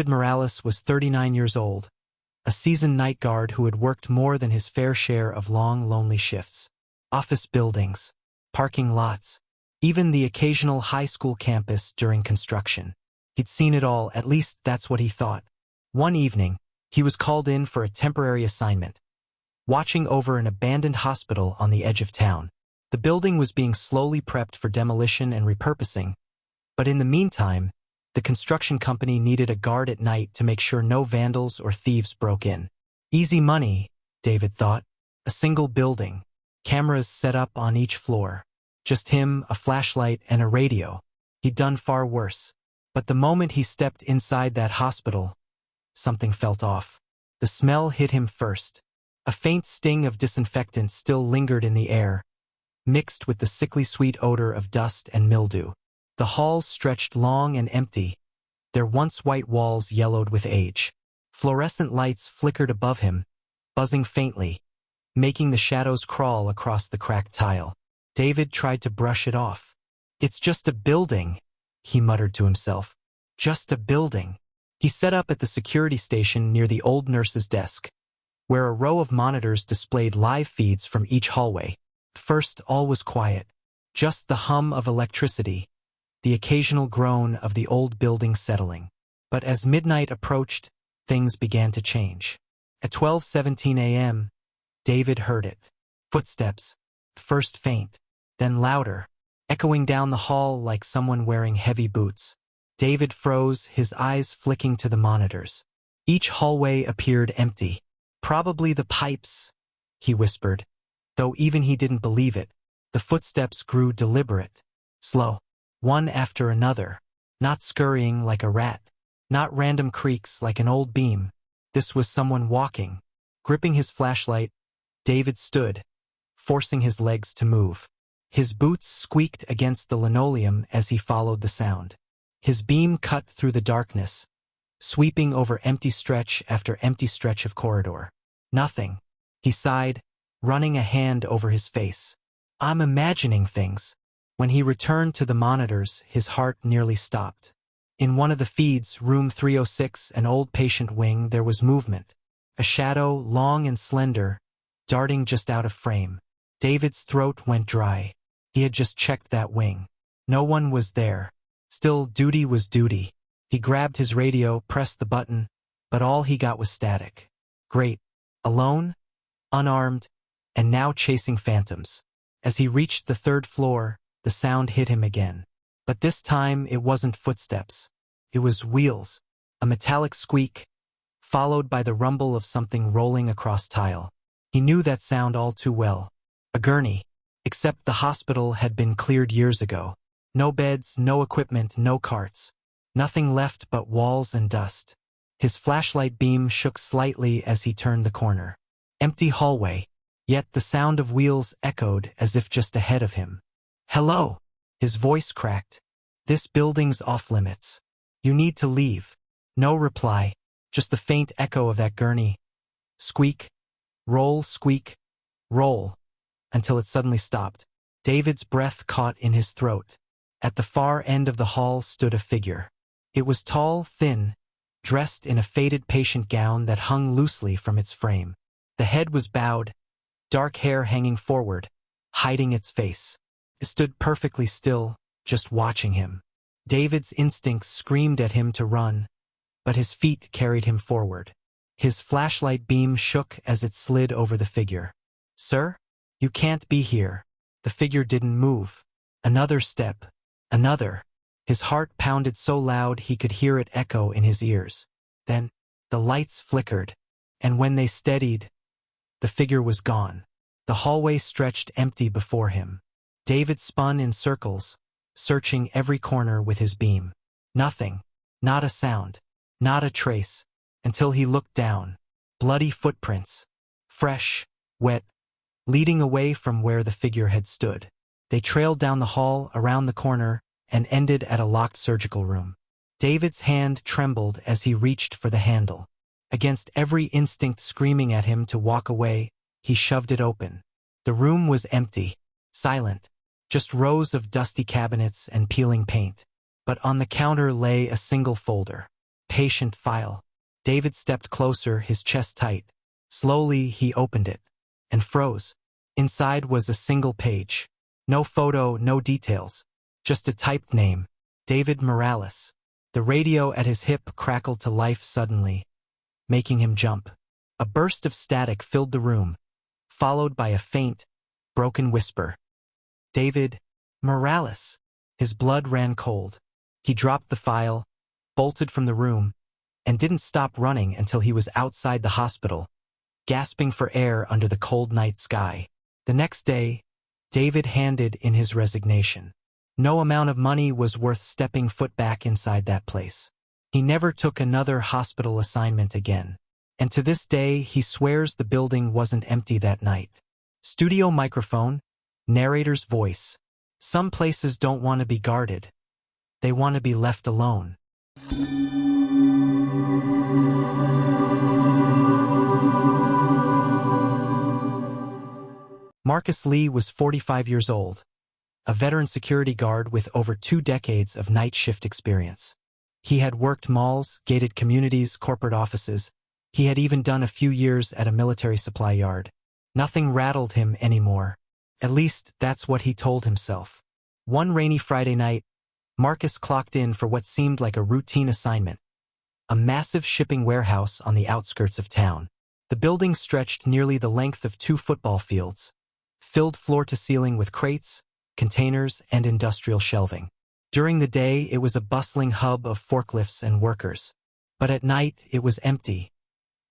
David Morales was 39 years old, a seasoned night guard who had worked more than his fair share of long, lonely shifts. Office buildings, parking lots, even the occasional high school campus during construction. He'd seen it all, at least that's what he thought. One evening, he was called in for a temporary assignment, watching over an abandoned hospital on the edge of town. The building was being slowly prepped for demolition and repurposing, but in the meantime, the construction company needed a guard at night to make sure no vandals or thieves broke in. Easy money, David thought. A single building, cameras set up on each floor. Just him, a flashlight, and a radio. He'd done far worse. But the moment he stepped inside that hospital, something felt off. The smell hit him first. A faint sting of disinfectant still lingered in the air, mixed with the sickly sweet odor of dust and mildew. The halls stretched long and empty, their once white walls yellowed with age. Fluorescent lights flickered above him, buzzing faintly, making the shadows crawl across the cracked tile. David tried to brush it off. "It's just a building," he muttered to himself. "Just a building." He set up at the security station near the old nurse's desk, where a row of monitors displayed live feeds from each hallway. First, all was quiet. Just the hum of electricity, the occasional groan of the old building settling. But as midnight approached, things began to change. At 12:17 a.m., David heard it. Footsteps, first faint, then louder, echoing down the hall like someone wearing heavy boots. David froze, his eyes flicking to the monitors. Each hallway appeared empty. "Probably the pipes," he whispered, though even he didn't believe it. The footsteps grew deliberate, slow, one after another, not scurrying like a rat, not random creaks like an old beam. This was someone walking. Gripping his flashlight, David stood, forcing his legs to move. His boots squeaked against the linoleum as he followed the sound. His beam cut through the darkness, sweeping over empty stretch after empty stretch of corridor. Nothing. He sighed, running a hand over his face. "I'm imagining things." When he returned to the monitors, his heart nearly stopped. In one of the feeds, room 306, an old patient wing, there was movement. A shadow, long and slender, darting just out of frame. David's throat went dry. He had just checked that wing. No one was there. Still, duty was duty. He grabbed his radio, pressed the button, but all he got was static. Great. Alone, unarmed, and now chasing phantoms. As he reached the third floor, the sound hit him again. But this time it wasn't footsteps. It was wheels, a metallic squeak, followed by the rumble of something rolling across tile. He knew that sound all too well. A gurney, except the hospital had been cleared years ago. No beds, no equipment, no carts. Nothing left but walls and dust. His flashlight beam shook slightly as he turned the corner. Empty hallway, yet the sound of wheels echoed as if just ahead of him. "Hello!" His voice cracked. "This building's off limits. You need to leave." No reply, just the faint echo of that gurney. Squeak, roll, squeak, roll, until it suddenly stopped. David's breath caught in his throat. At the far end of the hall stood a figure. It was tall, thin, dressed in a faded patient gown that hung loosely from its frame. The head was bowed, dark hair hanging forward, hiding its face. It stood perfectly still, just watching him. David's instincts screamed at him to run, but his feet carried him forward. His flashlight beam shook as it slid over the figure. "Sir? You can't be here." The figure didn't move. Another step. Another. His heart pounded so loud he could hear it echo in his ears. Then, the lights flickered, and when they steadied, the figure was gone. The hallway stretched empty before him. David spun in circles, searching every corner with his beam. Nothing. Not a sound. Not a trace. Until he looked down. Bloody footprints. Fresh, wet, leading away from where the figure had stood. They trailed down the hall, around the corner, and ended at a locked surgical room. David's hand trembled as he reached for the handle. Against every instinct screaming at him to walk away, he shoved it open. The room was empty, silent, just rows of dusty cabinets and peeling paint. But on the counter lay a single folder. patient file. David stepped closer, his chest tight. Slowly, he opened it and froze. Inside was a single page. No photo, no details. Just a typed name. David Morales. The radio at his hip crackled to life suddenly, making him jump. A burst of static filled the room, followed by a faint, broken whisper. David Morales. His blood ran cold. He dropped the file, bolted from the room, and didn't stop running until he was outside the hospital, gasping for air under the cold night sky. The next day, David handed in his resignation. No amount of money was worth stepping foot back inside that place. He never took another hospital assignment again. And to this day, he swears the building wasn't empty that night. Studio microphone, narrator's voice. Some places don't want to be guarded. They want to be left alone. Marcus Lee was 45 years old, a veteran security guard with over 2 decades of night shift experience. He had worked malls, gated communities, corporate offices. He had even done a few years at a military supply yard. Nothing rattled him anymore. At least, that's what he told himself. One rainy Friday night, Marcus clocked in for what seemed like a routine assignment. A massive shipping warehouse on the outskirts of town. The building stretched nearly the length of 2 football fields, filled floor to ceiling with crates, containers, and industrial shelving. During the day, it was a bustling hub of forklifts and workers. But at night, it was empty,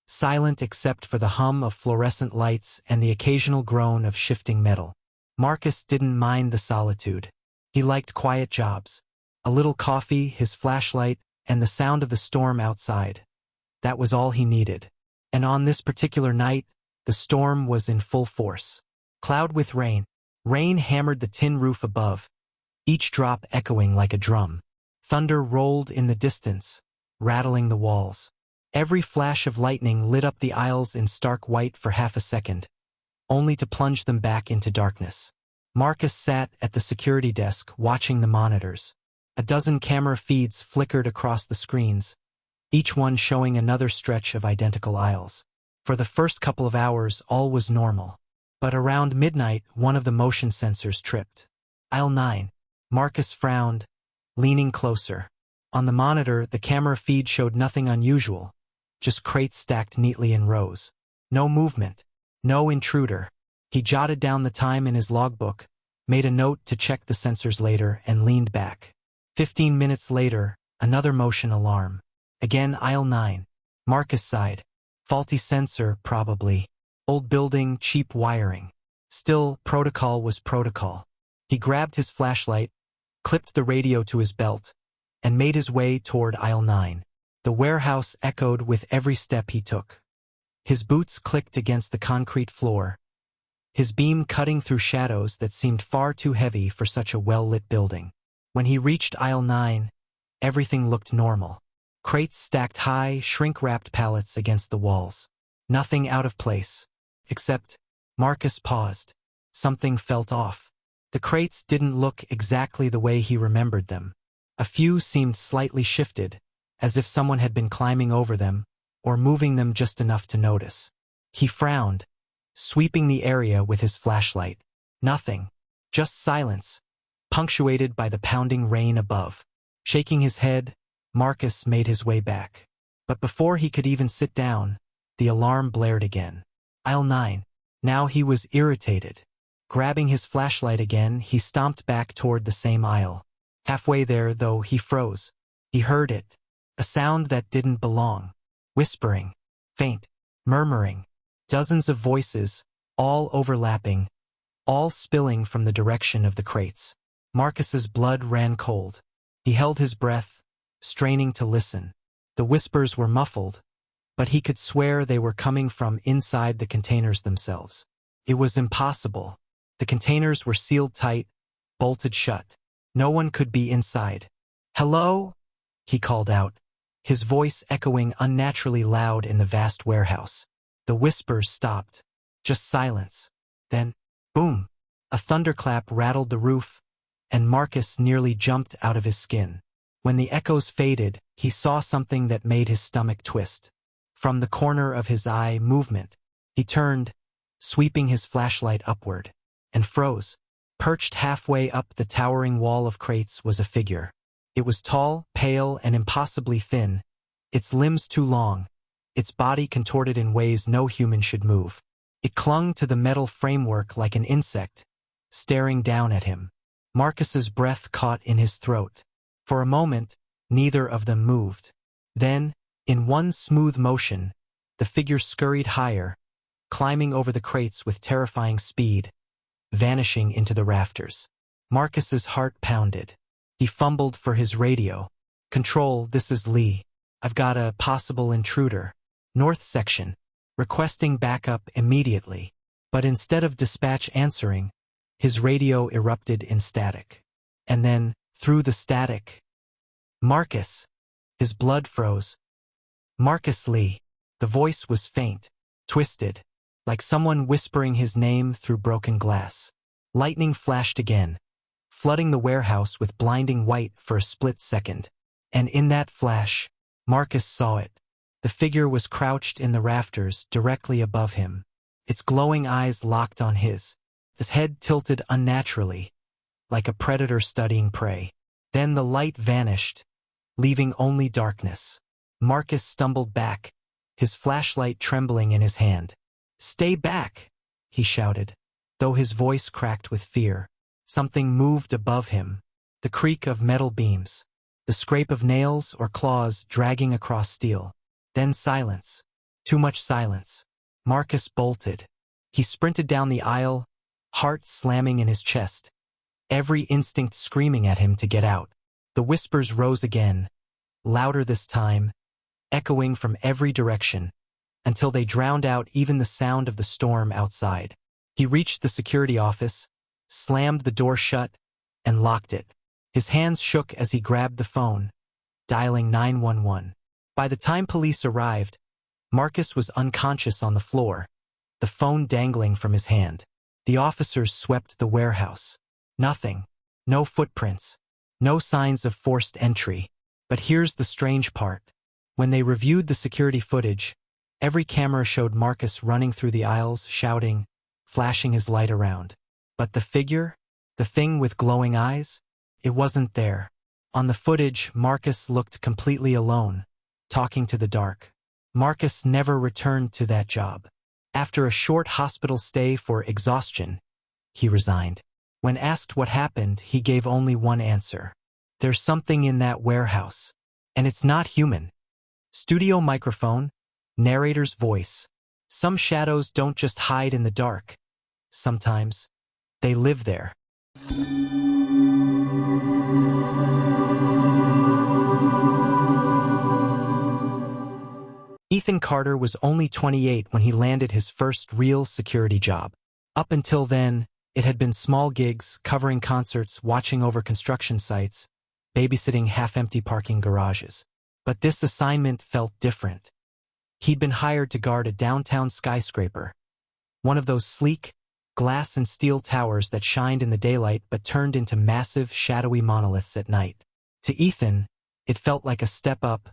silent except for the hum of fluorescent lights and the occasional groan of shifting metal. Marcus didn't mind the solitude. He liked quiet jobs. A little coffee, his flashlight, and the sound of the storm outside. That was all he needed. And on this particular night, the storm was in full force. Cloud with rain. Rain hammered the tin roof above, each drop echoing like a drum. Thunder rolled in the distance, rattling the walls. Every flash of lightning lit up the aisles in stark white for half a second, only to plunge them back into darkness. Marcus sat at the security desk watching the monitors. A dozen camera feeds flickered across the screens, each one showing another stretch of identical aisles. For the first couple of hours, all was normal. But around midnight, one of the motion sensors tripped. Aisle 9. Marcus frowned, leaning closer. On the monitor, the camera feed showed nothing unusual, just crates stacked neatly in rows. No movement, no intruder. He jotted down the time in his logbook, made a note to check the sensors later, and leaned back. 15 minutes later, another motion alarm. Again, aisle 9. Marcus sighed. Faulty sensor, probably. Old building, cheap wiring. Still, protocol was protocol. He grabbed his flashlight, clipped the radio to his belt, and made his way toward aisle 9. The warehouse echoed with every step he took. His boots clicked against the concrete floor, his beam cutting through shadows that seemed far too heavy for such a well-lit building. When he reached aisle 9, everything looked normal. Crates stacked high, shrink-wrapped pallets against the walls. Nothing out of place. Except, Marcus paused. Something felt off. The crates didn't look exactly the way he remembered them. A few seemed slightly shifted, as if someone had been climbing over them, or moving them just enough to notice. He frowned, sweeping the area with his flashlight. Nothing. Just silence, punctuated by the pounding rain above. Shaking his head, Marcus made his way back. But before he could even sit down, the alarm blared again. Aisle 9. Now he was irritated. Grabbing his flashlight again, he stomped back toward the same aisle. Halfway there, though, he froze. He heard it. A sound that didn't belong. Whispering. Faint. Murmuring. Dozens of voices, all overlapping, all spilling from the direction of the crates. Marcus's blood ran cold. He held his breath, straining to listen. The whispers were muffled, but he could swear they were coming from inside the containers themselves. It was impossible. The containers were sealed tight, bolted shut. No one could be inside. "Hello?" he called out, his voice echoing unnaturally loud in the vast warehouse. The whispers stopped. Just silence. Then, boom! A thunderclap rattled the roof, and Marcus nearly jumped out of his skin. When the echoes faded, he saw something that made his stomach twist. From the corner of his eye movement, he turned, sweeping his flashlight upward, and froze. Perched halfway up the towering wall of crates was a figure. It was tall, pale, and impossibly thin, its limbs too long, its body contorted in ways no human should move. It clung to the metal framework like an insect, staring down at him. Marcus's breath caught in his throat. For a moment, neither of them moved. Then, in one smooth motion, the figure scurried higher, climbing over the crates with terrifying speed, vanishing into the rafters. Marcus's heart pounded. He fumbled for his radio. "Control, this is Lee. I've got a possible intruder. North section. Requesting backup immediately." But instead of dispatch answering, his radio erupted in static. And then, through the static, "Marcus!" His blood froze. "Marcus Lee." The voice was faint, twisted, like someone whispering his name through broken glass. Lightning flashed again, flooding the warehouse with blinding white for a split second. And in that flash, Marcus saw it. The figure was crouched in the rafters directly above him, its glowing eyes locked on his head tilted unnaturally, like a predator studying prey. Then the light vanished, leaving only darkness. Marcus stumbled back, his flashlight trembling in his hand. "Stay back!" he shouted, though his voice cracked with fear. Something moved above him, the creak of metal beams, the scrape of nails or claws dragging across steel. Then silence. Too much silence. Marcus bolted. He sprinted down the aisle, heart slamming in his chest, every instinct screaming at him to get out. The whispers rose again, louder this time, echoing from every direction, until they drowned out even the sound of the storm outside. He reached the security office, slammed the door shut, and locked it. His hands shook as he grabbed the phone, dialing 911. By the time police arrived, Marcus was unconscious on the floor, the phone dangling from his hand. The officers swept the warehouse. Nothing. No footprints. No signs of forced entry. But here's the strange part. When they reviewed the security footage, every camera showed Marcus running through the aisles, shouting, flashing his light around. But the figure, the thing with glowing eyes, it wasn't there. On the footage, Marcus looked completely alone, talking to the dark. Marcus never returned to that job. After a short hospital stay for exhaustion, he resigned. When asked what happened, he gave only one answer. "There's something in that warehouse, and it's not human." Studio microphone, narrator's voice. Some shadows don't just hide in the dark. Sometimes, they live there. Ethan Carter was only 28 when he landed his first real security job. Up until then, it had been small gigs, covering concerts, watching over construction sites, babysitting half-empty parking garages. But this assignment felt different. He'd been hired to guard a downtown skyscraper, one of those sleek, glass and steel towers that shined in the daylight but turned into massive, shadowy monoliths at night. To Ethan, it felt like a step up,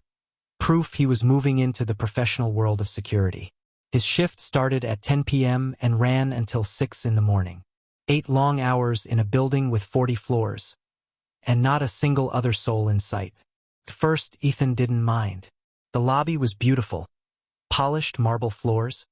proof he was moving into the professional world of security. His shift started at 10 p.m. and ran until 6 in the morning. 8 long hours in a building with 40 floors, and not a single other soul in sight. At first, Ethan didn't mind. The lobby was beautiful. Polished marble floors,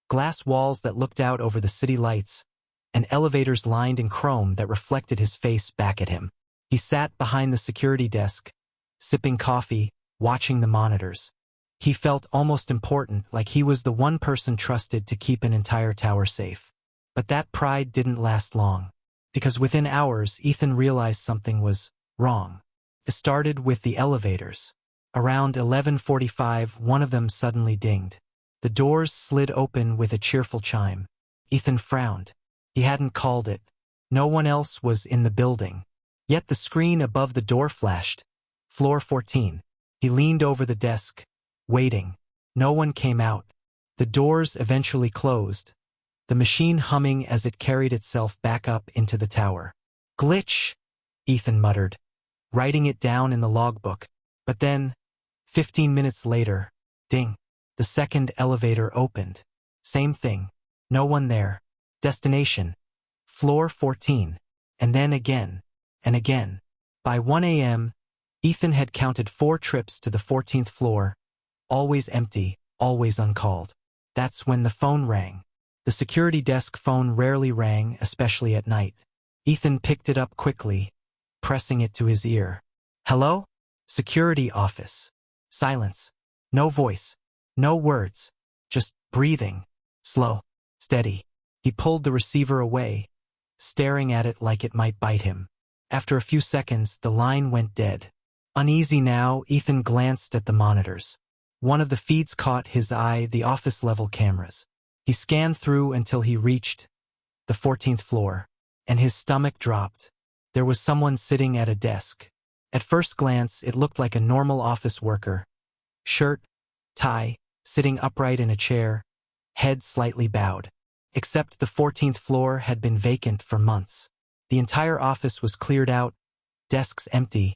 glass walls that looked out over the city lights, and elevators lined in chrome that reflected his face back at him. He sat behind the security desk, sipping coffee, watching the monitors. He felt almost important, like he was the one person trusted to keep an entire tower safe. But that pride didn't last long, because within hours, Ethan realized something was wrong. It started with the elevators. Around 11:45, one of them suddenly dinged. The doors slid open with a cheerful chime. Ethan frowned. He hadn't called it. No one else was in the building. Yet the screen above the door flashed. Floor 14. He leaned over the desk, waiting. No one came out. The doors eventually closed, the machine humming as it carried itself back up into the tower. "Glitch," Ethan muttered, writing it down in the logbook. But then, 15 minutes later, ding. The second elevator opened. Same thing. No one there. Destination. Floor 14. And then again. And again. By 1 a.m., Ethan had counted 4 trips to the 14th floor. Always empty, always uncalled. That's when the phone rang. The security desk phone rarely rang, especially at night. Ethan picked it up quickly, pressing it to his ear. Hello? Security office. Silence. No voice. No words. Just breathing. Slow. Steady. He pulled the receiver away, staring at it like it might bite him. After a few seconds, the line went dead. Uneasy now, Ethan glanced at the monitors. One of the feeds caught his eye, the office-level cameras. He scanned through until he reached the 14th floor, and his stomach dropped. There was someone sitting at a desk. At first glance, it looked like a normal office worker. Shirt, tie, sitting upright in a chair, head slightly bowed. Except the 14th floor had been vacant for months. The entire office was cleared out, desks empty,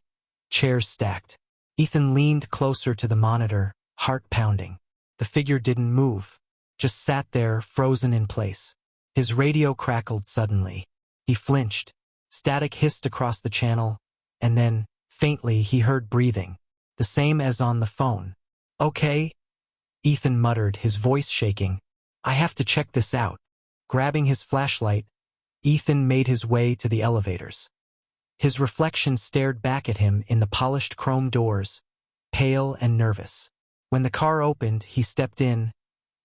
chairs stacked. Ethan leaned closer to the monitor, heart pounding. The figure didn't move, just sat there, frozen in place. His radio crackled suddenly. He flinched. Static hissed across the channel, and then, faintly, he heard breathing, the same as on the phone. Okay? Ethan muttered, his voice shaking. I have to check this out. Grabbing his flashlight, Ethan made his way to the elevators. His reflection stared back at him in the polished chrome doors, pale and nervous. When the car opened, he stepped in,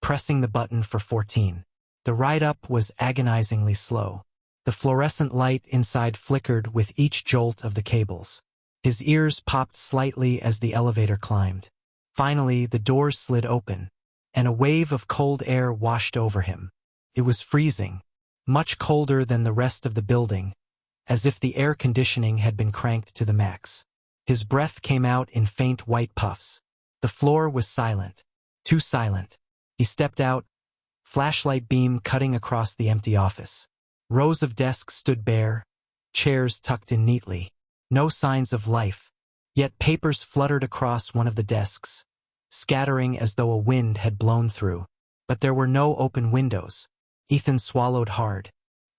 pressing the button for 14. The ride up was agonizingly slow. The fluorescent light inside flickered with each jolt of the cables. His ears popped slightly as the elevator climbed. Finally, the doors slid open, and a wave of cold air washed over him. It was freezing, much colder than the rest of the building, as if the air conditioning had been cranked to the max. His breath came out in faint white puffs. The floor was silent, too silent. He stepped out, flashlight beam cutting across the empty office. Rows of desks stood bare, chairs tucked in neatly. No signs of life, yet papers fluttered across one of the desks, scattering as though a wind had blown through. But there were no open windows. Ethan swallowed hard.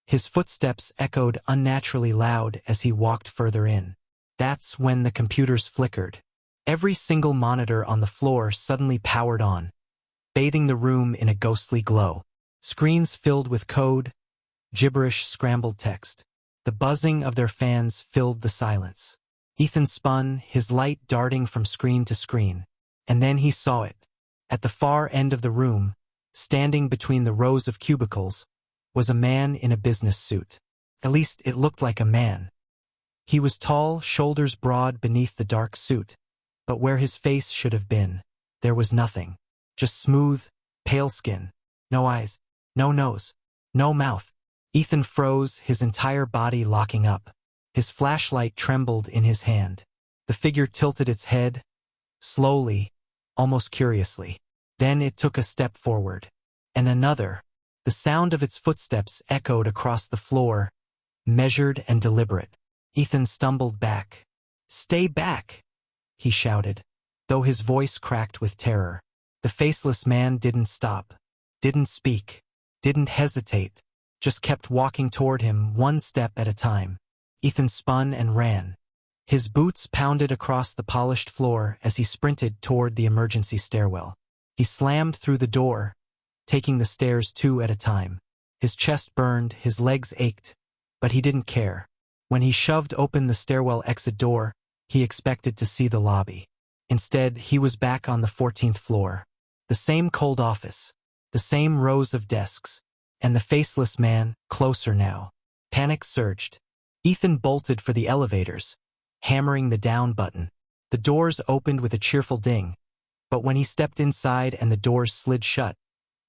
His footsteps echoed unnaturally loud as he walked further in. That's when the computers flickered. Every single monitor on the floor suddenly powered on, bathing the room in a ghostly glow. Screens filled with code, gibberish scrambled text. The buzzing of their fans filled the silence. Ethan spun, his light darting from screen to screen. And then he saw it. At the far end of the room, standing between the rows of cubicles, was a man in a business suit. At least it looked like a man. He was tall, shoulders broad beneath the dark suit. But where his face should have been, there was nothing. Just smooth, pale skin. No eyes, no nose, no mouth. Ethan froze, his entire body locking up. His flashlight trembled in his hand. The figure tilted its head, slowly, almost curiously. Then it took a step forward. And another. The sound of its footsteps echoed across the floor, measured and deliberate. Ethan stumbled back. "Stay back!" he shouted, though his voice cracked with terror. The faceless man didn't stop, didn't speak, didn't hesitate, just kept walking toward him one step at a time. Ethan spun and ran. His boots pounded across the polished floor as he sprinted toward the emergency stairwell. He slammed through the door, taking the stairs 2 at a time. His chest burned, his legs ached, but he didn't care. When he shoved open the stairwell exit door, he expected to see the lobby. Instead, he was back on the 14th floor. The same cold office, the same rows of desks, and the faceless man, closer now. Panic surged. Ethan bolted for the elevators, hammering the down button. The doors opened with a cheerful ding, but when he stepped inside and the doors slid shut,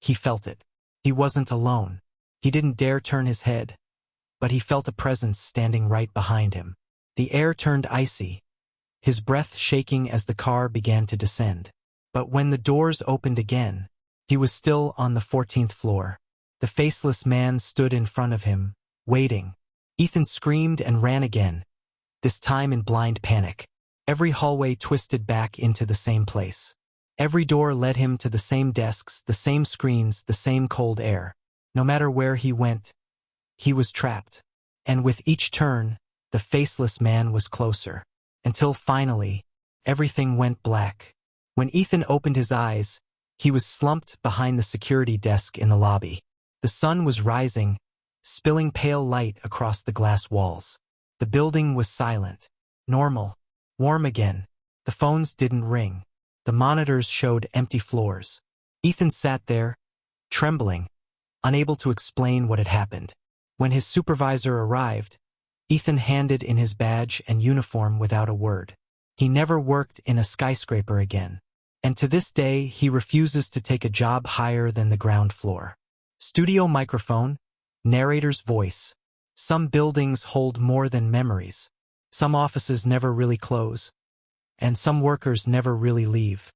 he felt it. He wasn't alone. He didn't dare turn his head, but he felt a presence standing right behind him. The air turned icy, his breath shaking as the car began to descend. But when the doors opened again, he was still on the 14th floor. The faceless man stood in front of him, waiting. Ethan screamed and ran again, this time in blind panic. Every hallway twisted back into the same place. Every door led him to the same desks, the same screens, the same cold air. No matter where he went, he was trapped. And with each turn, the faceless man was closer. Until finally, everything went black. When Ethan opened his eyes, he was slumped behind the security desk in the lobby. The sun was rising, spilling pale light across the glass walls. The building was silent, normal, warm again. The phones didn't ring. The monitors showed empty floors. Ethan sat there, trembling, unable to explain what had happened. When his supervisor arrived, Ethan handed in his badge and uniform without a word. He never worked in a skyscraper again. And to this day, he refuses to take a job higher than the ground floor. Studio microphone, narrator's voice. Some buildings hold more than memories. Some offices never really close. And some workers never really leave.